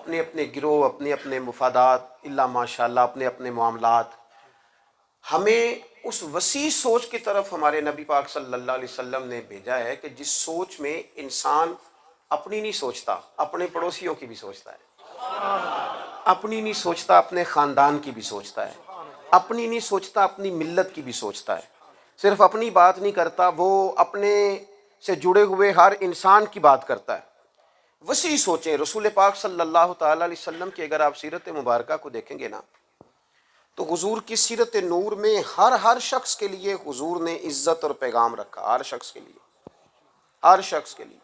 اپنے اپنے گروہ، اپنے اپنے مفادات، الا ماشاء اللہ اپنے اپنے معاملات. ہمیں اس وسیع سوچ کی طرف ہمارے نبی پاک صلی اللہ علیہ وسلم نے بھیجا ہے کہ جس سوچ میں انسان اپنی نہیں سوچتا، اپنے پڑوسیوں کی بھی سوچتا ہے، اپنی نہیں سوچتا، اپنے خاندان کی بھی سوچتا ہے، اپنی نہیں سوچتا، اپنی ملت کی بھی سوچتا ہے. صرف اپنی بات نہیں کرتا، وہ اپنے سے جڑے ہوئے ہر انسان کی بات کرتا ہے. وسیع سوچیں. رسول پاک صلی اللہ تعالی علیہ وسلم کی اگر آپ سیرت مبارکہ کو دیکھیں گے نا تو حضور کی سیرت نور میں ہر شخص کے لیے حضور نے عزت اور پیغام رکھا، ہر شخص کے لیے، ہر شخص کے لیے.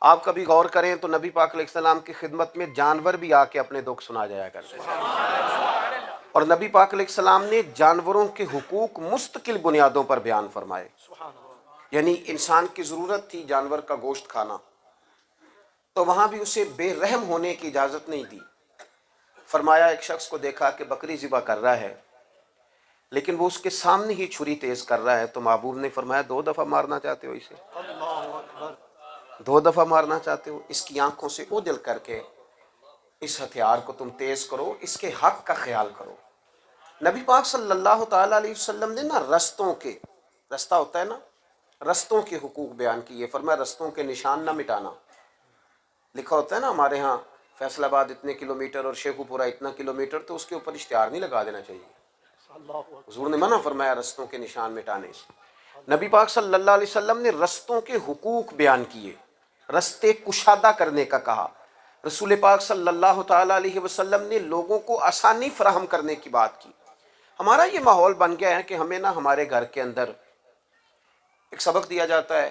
آپ کبھی غور کریں تو نبی پاک علیہ السلام کی خدمت میں جانور بھی آ کے اپنے دکھ سنا جایا کرتے ہیں، اور نبی پاک علیہ السلام نے جانوروں کے حقوق مستقل بنیادوں پر بیان فرمائے. یعنی انسان کی ضرورت تھی جانور کا گوشت کھانا، تو وہاں بھی اسے بے رحم ہونے کی اجازت نہیں دی. فرمایا ایک شخص کو دیکھا کہ بکری ذبح کر رہا ہے لیکن وہ اس کے سامنے ہی چھری تیز کر رہا ہے، تو محبوب نے فرمایا 2 دفعہ مارنا چاہتے ہو اسے؟ 2 دفعہ مارنا چاہتے ہو؟ اس کی آنکھوں سے اوجل کر کے اس ہتھیار کو تم تیز کرو، اس کے حق کا خیال کرو. نبی پاک صلی اللہ تعالی علیہ وسلم نے نا رستہ ہوتا ہے نا، رستوں کے حقوق بیان کیے. فرمایا رستوں کے نشان نہ مٹانا. لکھا ہوتا ہے نا ہمارے ہاں فیصل آباد اتنے کلومیٹر اور شیخو پورہ اتنا کلومیٹر، تو اس کے اوپر اشتہار نہیں لگا دینا چاہیے. حضور نے منع فرمایا رستوں کے نشان مٹانے سے. نبی پاک صلی اللہ علیہ وسلم نے رستوں کے حقوق بیان کیے، رستے کشادہ کرنے کا کہا. رسول پاک صلی اللہ تعالی علیہ وسلم نے لوگوں کو آسانی فراہم کرنے کی بات کی. ہمارا یہ ماحول بن گیا ہے کہ ہمیں نا ہمارے گھر کے اندر ایک سبق دیا جاتا ہے